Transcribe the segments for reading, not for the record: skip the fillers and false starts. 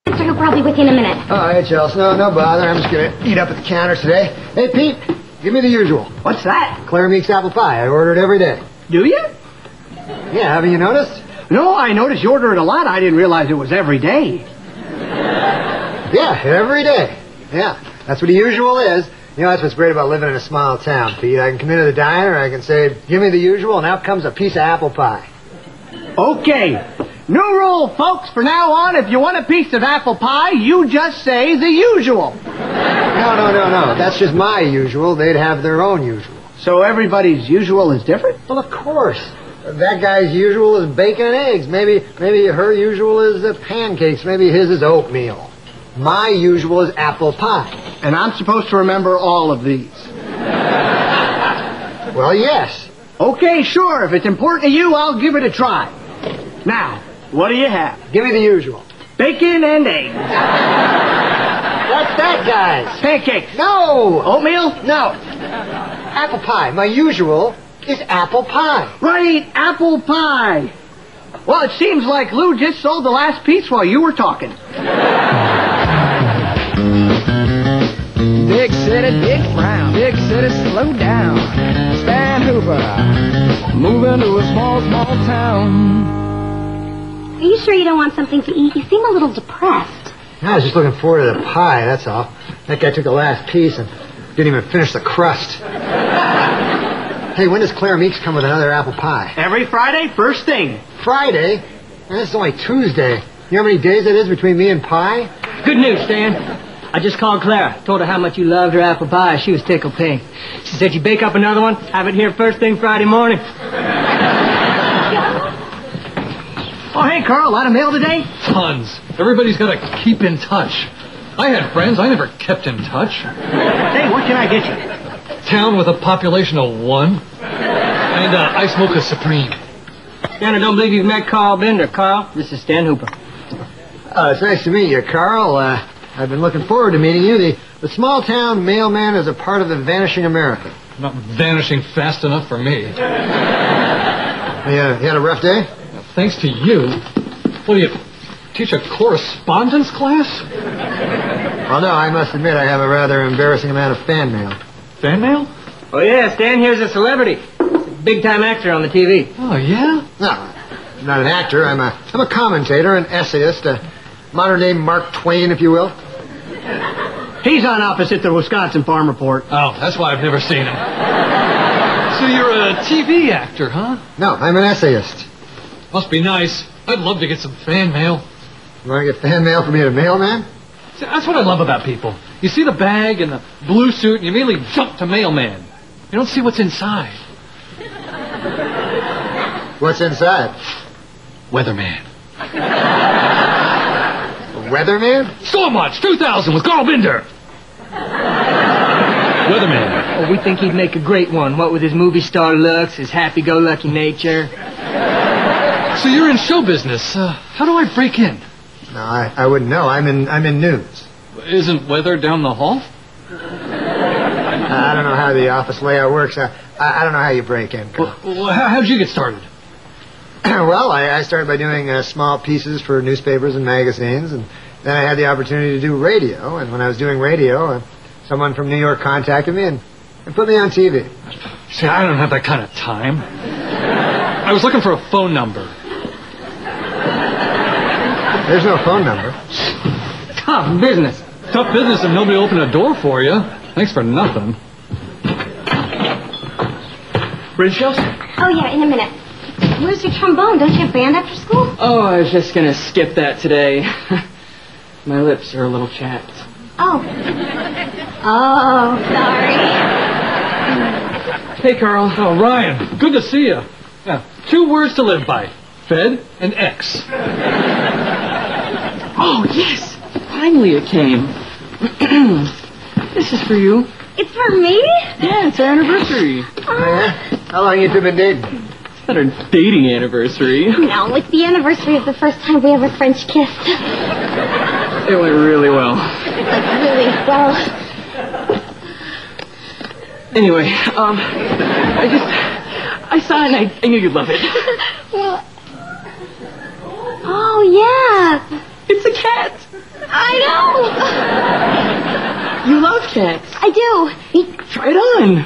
So he'll probably be with you in a minute. Oh, hey, Chelsea. No bother. I'm just going to eat up at the counter today. Hey, Pete, give me the usual. What's that? Claire Meek's apple pie. I order it every day. Do you? Yeah, haven't you noticed? No, I noticed you order it a lot. I didn't realize it was every day. Yeah, every day. Yeah, that's what the usual is. You know, that's what's great about living in a small town, Pete. I can come into the diner, I can say, give me the usual, and out comes a piece of apple pie. Okay. New rule, folks. From now on, if you want a piece of apple pie, you just say the usual. No. That's just my usual. They'd have their own usual. So everybody's usual is different? Well, of course. That guy's usual is bacon and eggs. Maybe her usual is pancakes. Maybe his is oatmeal. My usual is apple pie. And I'm supposed to remember all of these? Well, yes. Okay, sure. If it's important to you, I'll give it a try. Now, what do you have? Give me the usual. Bacon and eggs. That's that guy's. Pancakes. No. Oatmeal? No. Apple pie. My usual is apple pie. Right, apple pie. Well, it seems like Lou just sold the last piece while you were talking. Big city, big frown. Big city, slow down. Stan Hooper, moving to a small town. Are you sure you don't want something to eat? You seem a little depressed. I was just looking forward to the pie, that's all. That guy took the last piece and didn't even finish the crust. Hey, when does Claire Meeks come with another apple pie? Every Friday, first thing. Friday? Man, this is only Tuesday. You know how many days it is between me and pie? Good news, Stan. I just called Clara. Told her how much you loved her apple pie. She was tickled pink. She said you bake up another one, have it here first thing Friday morning. Oh, hey, Carl, a lot of mail today? Tons. Everybody's got to keep in touch. I had friends. I never kept in touch. Hey, what can I get you? Town with a population of 1. And I smoke a Supreme. Stan, I don't believe you've met Carl Bender. Carl, this is Stan Hooper. It's nice to meet you, Carl. I've been looking forward to meeting you. The small-town mailman is a part of the vanishing America. Not vanishing fast enough for me. You had a rough day? Thanks to you. What do you teach, a correspondence class? Well, no, I must admit I have a rather embarrassing amount of fan mail. Fan mail? Oh, yeah, Stan here's a celebrity. Big-time actor on the TV. Oh, yeah? No, I'm not an actor. I'm a commentator, an essayist, a modern-day Mark Twain, if you will. He's on opposite the Wisconsin Farm Report. Oh, that's why I've never seen him. So you're a TV actor, huh? No, I'm an essayist. Must be nice. I'd love to get some fan mail. You want to get fan mail from me to mailman? See, that's what I love about people. You see the bag and the blue suit, and you immediately jump to mailman. You don't see what's inside. What's inside? Weatherman. Weatherman? Storm Watch 2000 with Carl Bender. Weatherman. Oh, we think he'd make a great one. What with his movie star looks, his happy-go-lucky nature. So you're in show business. How do I break in? No, I wouldn't know. I'm in news. Isn't weather down the hall? I don't know how the office layout works. I don't know how you break in. Well, how'd you get started? Well, I started by doing small pieces for newspapers and magazines, and then I had the opportunity to do radio. And when I was doing radio, someone from New York contacted me and put me on TV. See, I don't have that kind of time. I was looking for a phone number. There's no phone number. Tough business. Tough business if nobody opened a door for you. Thanks for nothing. Ready, Chelsea? Oh, yeah, in a minute. Where's your trombone? Don't you have band after school? Oh, I was just gonna skip that today. My lips are a little chapped. Oh. Oh, sorry. Hey, Carl. Oh, Ryan, good to see you. Yeah, 2 words to live by. Fed and X. Oh, yes. Finally it came. This is for you. It's for me? Yeah, it's our anniversary. How long you two been dating? It's not our dating anniversary. No, it's the anniversary of the first time we ever French kissed. It went really well. Really well. Anyway, I saw it and I knew you'd love it. Well, oh, yeah. It's a cat. You love cats. I do. Try it on.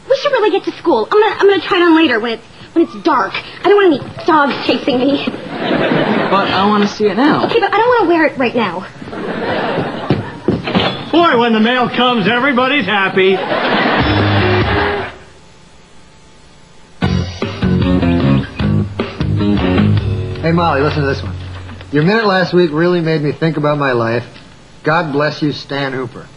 We should really get to school. I'm gonna try it on later when it's dark. I don't want any dogs chasing me. But I want to see it now. Okay, but I don't want to wear it right now. Boy, when the mail comes, everybody's happy. Hey, Molly, listen to this one. Your minute last week really made me think about my life. God bless you, Stan Hooper.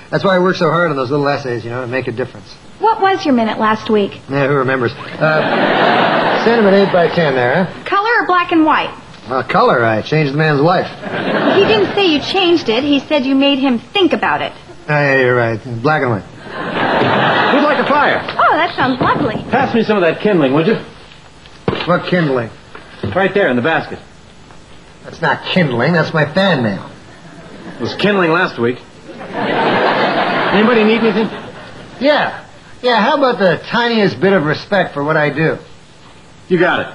That's why I work so hard on those little essays, to make a difference. What was your minute last week? Yeah, who remembers? Send him an 8 by 10 there, huh? Color or black and white? Color. I changed the man's life. He didn't say you changed it. He said you made him think about it. Yeah, you're right. Black and white. Who'd like a fire? Oh, that sounds lovely. Pass me some of that kindling, would you? What kindling? Right there in the basket. That's not kindling. That's my fan mail. It was kindling last week. Anybody need anything? Yeah. How about the tiniest bit of respect for what I do? You got it.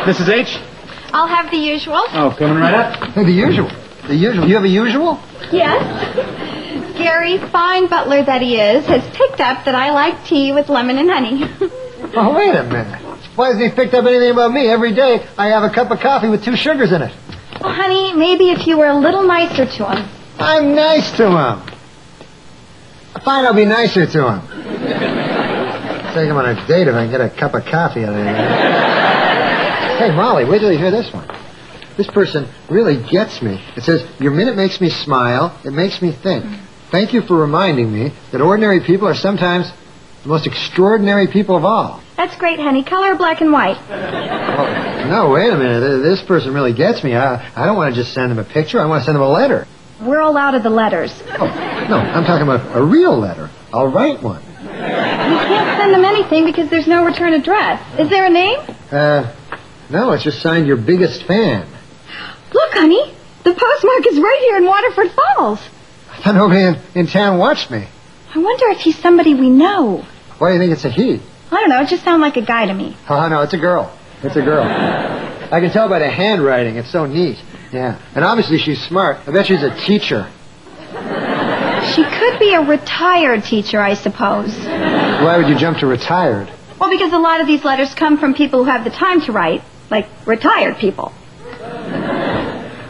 Mrs. H? I'll have the usual. Oh, coming right up. Hey, the usual. The usual. You have a usual? Yes. Gary, fine butler that he is, has picked up that I like tea with lemon and honey. Oh, wait a minute. Why hasn't he picked up anything about me? Every day I have a cup of coffee with 2 sugars in it. Well, honey, maybe if you were a little nicer to him. I'm nice to him. Fine, I'll be nicer to him. Take him on a date if I can get a cup of coffee out of him. Hey, Molly, wait till you hear this one. This person really gets me. It says, your minute makes me smile. It makes me think. Thank you for reminding me that ordinary people are sometimes the most extraordinary people of all. That's great, honey. Color black and white. Oh, no, wait a minute. This person really gets me. I don't want to just send them a picture. I want to send them a letter. We're all out of the letters. Oh, no, I'm talking about a real letter. I'll write one. You can't send them anything because there's no return address. Is there a name? No, it's just signed your biggest fan. Look, honey. The postmark is right here in Waterford Falls. I thought nobody in town watched me. I wonder if he's somebody we know. Why do you think it's a he? I don't know. It just sounded like a guy to me. Oh, no, it's a girl. It's a girl. I can tell by the handwriting. It's so neat. Yeah. And obviously she's smart. I bet she's a teacher. She could be a retired teacher, I suppose. Why would you jump to retired? Well, because a lot of these letters come from people who have the time to write, like retired people.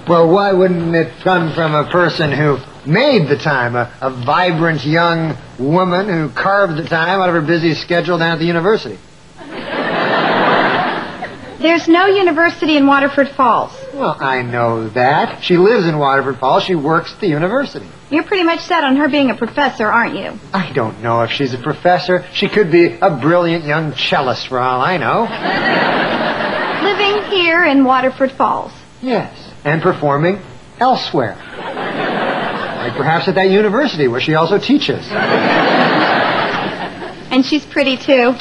Well, why wouldn't it come from a person who made the time? A vibrant young woman who carved the time out of her busy schedule down at the university. There's no university in Waterford Falls. Well, I know that. She lives in Waterford Falls. She works at the university. You're pretty much set on her being a professor, aren't you? I don't know if she's a professor. She could be a brilliant young cellist for all I know. Living here in Waterford Falls. Yes, and performing elsewhere. Like perhaps at that university where she also teaches. And she's pretty, too.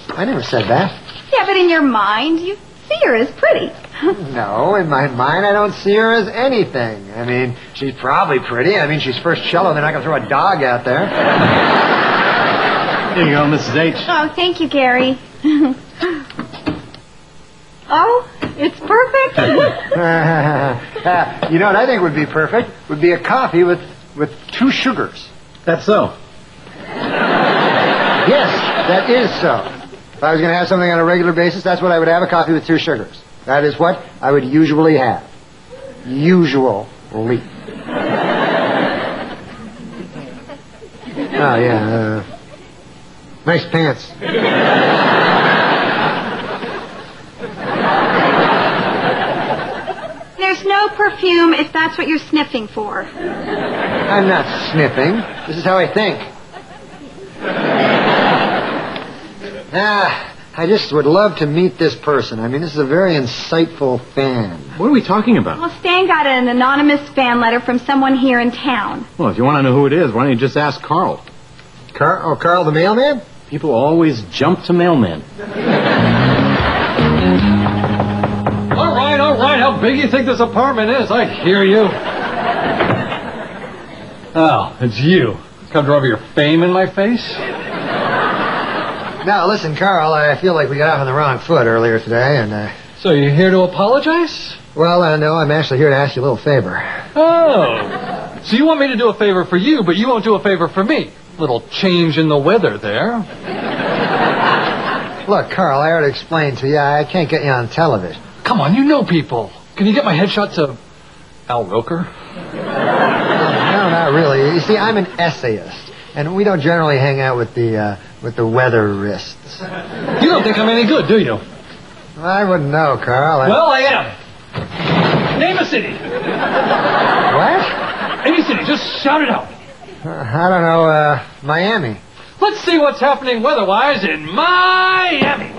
I never said that. Yeah, but in your mind, you see her as pretty. No, in my mind, I don't see her as anything. I mean, she's probably pretty. I mean, she's first cello. They're not going to throw a dog out there. Here you go, Mrs. H. Oh, thank you, Gary. Oh, it's perfect. You know what I think would be perfect? Would be a coffee with 2 sugars. That's so. Yes, that is so. If I was going to have something on a regular basis, that's what I would have, a coffee with 2 sugars. That is what I would usually have. Usually. Oh, yeah. Nice pants. There's no perfume if that's what you're sniffing for. I'm not sniffing. This is how I think. I just would love to meet this person. I mean, this is a very insightful fan. What are we talking about? Well, Stan got an anonymous fan letter from someone here in town. Well, if you want to know who it is, why don't you just ask Carl? Carl the mailman? People always jump to mailmen. All right. How big do you think this apartment is? I hear you. Oh, it's you. Come to rub your fame in my face? Now, listen, Carl, I feel like we got off on the wrong foot earlier today, and, So you're here to apologize? Well, no, I'm actually here to ask you a little favor. Oh. So you want me to do a favor for you, but you won't do a favor for me. Little change in the weather there. Look, Carl, I already explained to you, I can't get you on television. Come on, you know people. Can you get my headshot to Al Roker? No, not really. You see, I'm an essayist, and we don't generally hang out with the weatherists. You don't think I'm any good, do you? I wouldn't know, Carl. Well, I am. Name a city. What? Any city. Just shout it out. I don't know, Miami. Let's see what's happening weather-wise in Miami.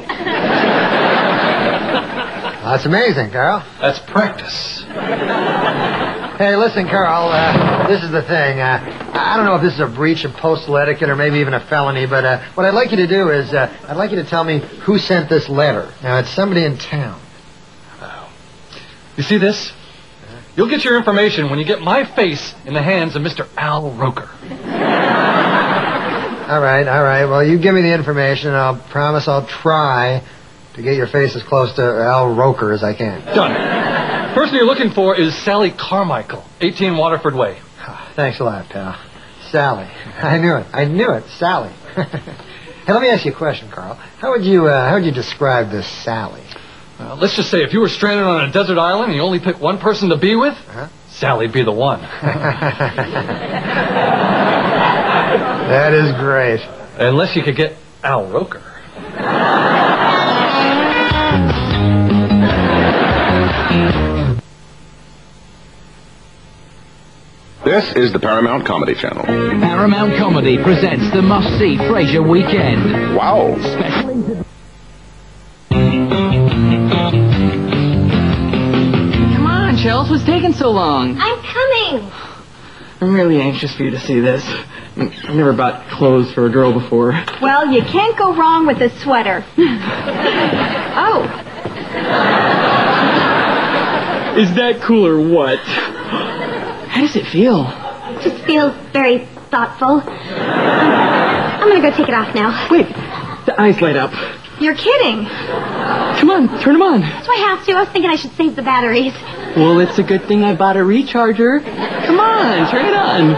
That's amazing, Carl. That's practice. Hey, listen, Carl, this is the thing. I don't know if this is a breach of postal etiquette or maybe even a felony, but what I'd like you to do is I'd like you to tell me who sent this letter. Now, it's somebody in town. You see this? You'll get your information when you get my face in the hands of Mr. Al Roker. All right. Well, you give me the information, and I'll promise I'll try to get your face as close to Al Roker as I can. Done. Person you're looking for is Sally Carmichael, 18 Waterford Way. Thanks a lot, pal. Sally. I knew it. Sally. Hey, let me ask you a question, Carl. How would you describe this Sally? Let's just say if you were stranded on a desert island and you only pick one person to be with, Sally'd be the one. That is great. Unless you could get Al Roker. This is the Paramount Comedy Channel. Paramount Comedy presents the must-see Frasier Weekend. Wow. Come on, Chels, what's taking so long? I'm coming. I'm really anxious for you to see this. I've never bought clothes for a girl before. Well, you can't go wrong with a sweater. Oh. Is that cool or what? How does it feel? Just feels very thoughtful. I'm gonna go take it off now. Wait, the eyes light up. You're kidding. Come on, turn them on. Do I have to? I was thinking I should save the batteries. Well, it's a good thing I bought a recharger. Come on, turn it on.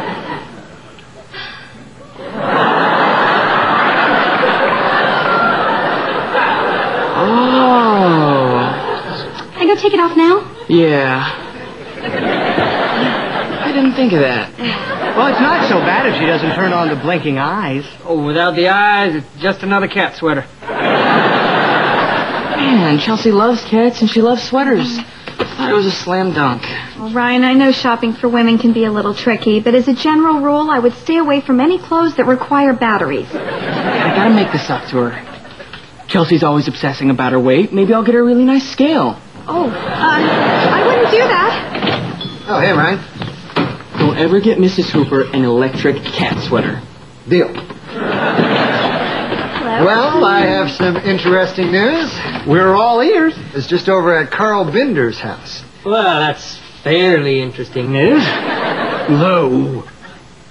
Oh. Can I go take it off now? Yeah. I didn't think of that. Well, it's not so bad if she doesn't turn on the blinking eyes. Oh, without the eyes, it's just another cat sweater. Man, Chelsea loves cats and she loves sweaters. I thought it was a slam dunk. Well, Ryan, I know shopping for women can be a little tricky, but as a general rule, I would stay away from any clothes that require batteries. I gotta make this up to her. Chelsea's always obsessing about her weight. Maybe I'll get her a really nice scale. Oh, I wouldn't do that. Oh, hey, Ryan. Don't ever get Mrs. Hooper an electric cat sweater. Deal. Hello? Well, I have some interesting news. We're all ears. It's just over at Carl Binder's house. Well, that's fairly interesting news. Lo.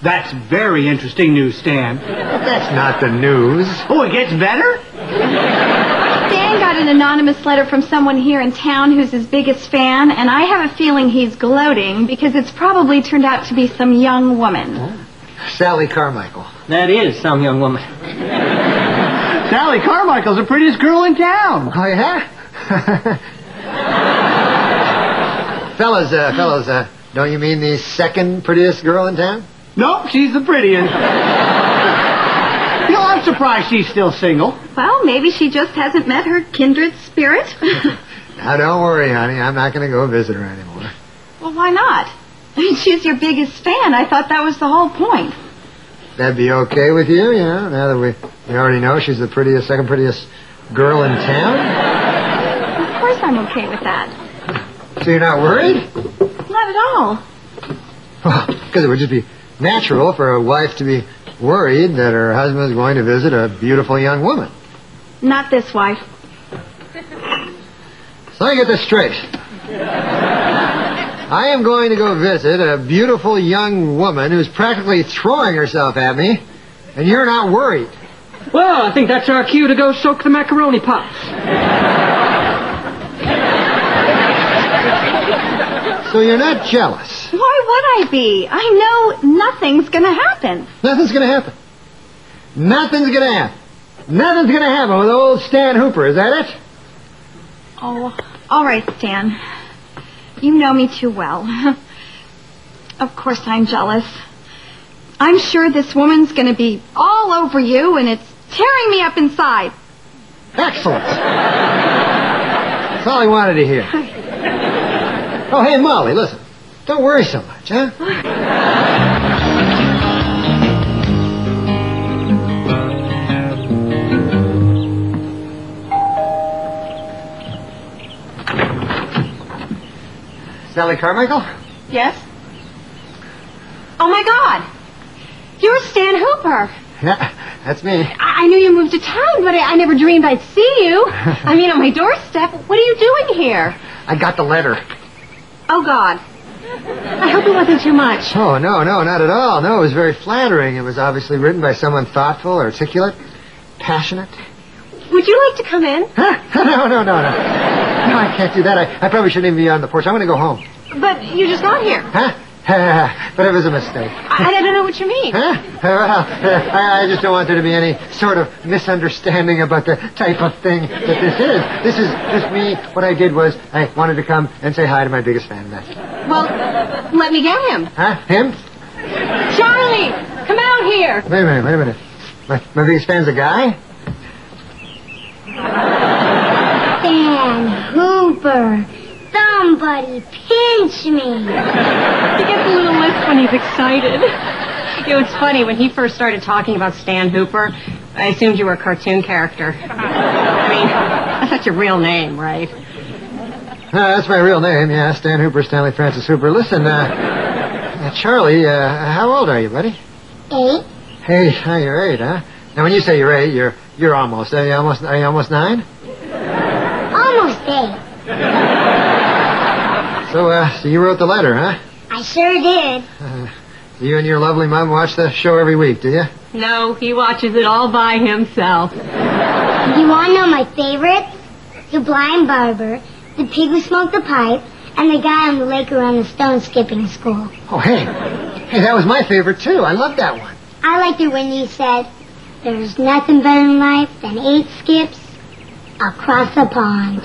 That's very interesting news, Stan. That's not the news. Oh, it gets better? Stan got an anonymous letter from someone here in town who's his biggest fan, and I have a feeling he's gloating because it's probably turned out to be some young woman. Sally Carmichael. That is some young woman. Sally Carmichael's the prettiest girl in town. Oh, yeah? Fellas, don't you mean the second prettiest girl in town? Nope, she's the prettiest. I'm surprised she's still single. Well, maybe she just hasn't met her kindred spirit. Now, don't worry, honey. I'm not going to go visit her anymore. Well, why not? I mean, she's your biggest fan. I thought that was the whole point. That'd be okay with you, now that we already know she's the second prettiest girl in town? Of course I'm okay with that. So you're not worried? Not at all. Well, because it would just be natural for a wife to be worried that her husband is going to visit a beautiful young woman. Not this wife. So let me get this straight. I am going to go visit a beautiful young woman who's practically throwing herself at me, and you're not worried. Well, I think that's our cue to go soak the macaroni pots. So you're not jealous? Why would I be? I know nothing's going to happen. Nothing's going to happen. Nothing's going to happen. Nothing's going to happen with old Stan Hooper, is that it? Oh, all right, Stan. You know me too well. Of course I'm jealous. I'm sure this woman's going to be all over you, and it's tearing me up inside. Excellent. That's all I wanted to hear. Oh, hey, Molly, listen. Don't worry so much, huh? Sally Carmichael? Yes? Oh, my God. You're Stan Hooper. Yeah, that's me. I knew you moved to town, but I never dreamed I'd see you. I mean, on my doorstep. What are you doing here? I got the letter. Oh, God. I hope it wasn't too much. Oh, no, not at all. No, it was very flattering. It was obviously written by someone thoughtful, articulate, passionate. Would you like to come in? Huh? No. No, I can't do that. I probably shouldn't even be on the porch. I'm going to go home. But you just got here. Huh? But it was a mistake. I don't know what you mean. Huh? Well, I just don't want there to be any sort of misunderstanding about the type of thing that this is. This is just me. What I did was I wanted to come and say hi to my biggest fan. That's it. Well, let me get him. Huh? Him? Charlie, come out here. Wait a minute. My biggest fan's a guy? Stan Hooper. Somebody pinch me. He gets a little lisp when he's excited. You know, it's funny, when he first started talking about Stan Hooper, I assumed you were a cartoon character. I mean, that's not your real name, right? That's my real name, yeah. Stan Hooper, Stanley Francis Hooper. Listen, Charlie, how old are you, buddy? 8. Hey, you're 8, huh? Now, when you say you're 8, you're almost. Are you almost 9? Almost 8. So you wrote the letter, huh? I sure did. You and your lovely mom watch the show every week, do you? No, he watches it all by himself. You want to know my favorites? The Blind Barber, the Pig Who Smoked the Pipe, and the guy on the lake who ran the stone skipping school. Oh, hey, that was my favorite, too. I love that one. I liked it when you said, there's nothing better in life than 8 skips across a pond.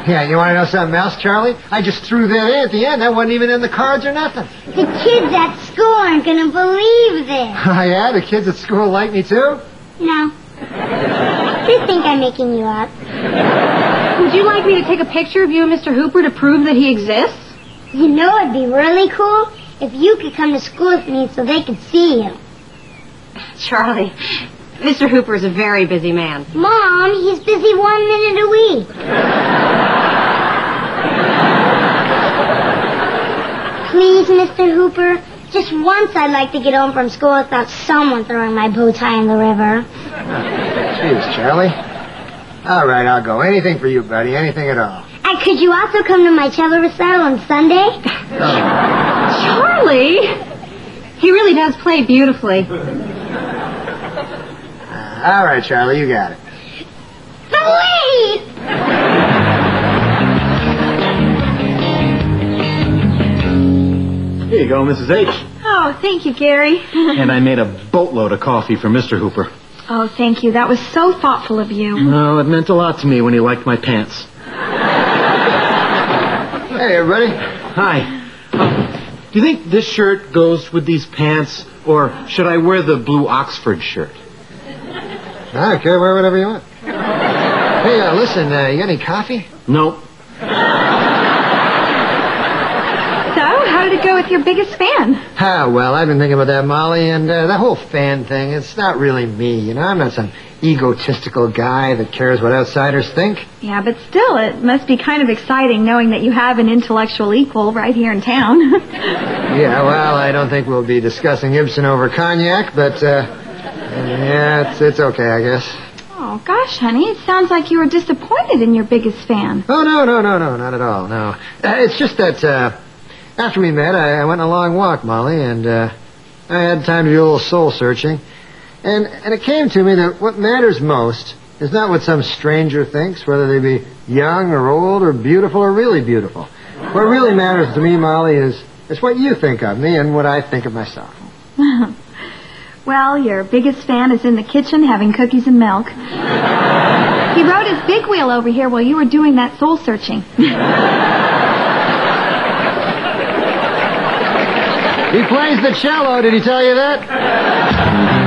Yeah, you want to know something else, Charlie? I just threw that in at the end. That wasn't even in the cards or nothing. The kids at school aren't going to believe this. Oh, yeah? The kids at school like me, too? No. They think I'm making you up. Would you like me to take a picture of you and Mr. Hooper to prove that he exists? You know it'd be really cool if you could come to school with me so they could see you. Charlie, Mr. Hooper is a very busy man. Mom, he's busy 1 minute a week. Please, Mr. Hooper, just once I'd like to get home from school without someone throwing my bow tie in the river. Jeez, Charlie. All right, I'll go. Anything for you, buddy. Anything at all. And could you also come to my cello recital on Sunday? Charlie! He really does play beautifully. All right, Charlie, you got it. Police! Here you go, Mrs. H. Oh, thank you, Gary. And I made a boatload of coffee for Mr. Hooper. Oh, thank you. That was so thoughtful of you. No, it meant a lot to me when he liked my pants. Hey, everybody. Hi. Do you think this shirt goes with these pants, or should I wear the blue Oxford shirt? I don't care. Wear whatever you want. Hey, listen, you got any coffee? Nope. So, how did it go with your biggest fan? Well, I've been thinking about that, Molly, and that whole fan thing, it's not really me, you know? I'm not some egotistical guy that cares what outsiders think. Yeah, but still, it must be kind of exciting knowing that you have an intellectual equal right here in town. Yeah, well, I don't think we'll be discussing Ibsen over cognac, but, yeah, it's okay, I guess. Oh, gosh, honey, it sounds like you were disappointed in your biggest fan. Oh, no, not at all, no. It's just that, after we met, I went on a long walk, Molly, and I had time to do a little soul searching. And it came to me that what matters most is not what some stranger thinks, whether they be young or old or beautiful or really beautiful. What really matters to me, Molly, is what you think of me and what I think of myself. Well, your biggest fan is in the kitchen having cookies and milk. He rode his big wheel over here while you were doing that soul searching. He plays the cello, did he tell you that?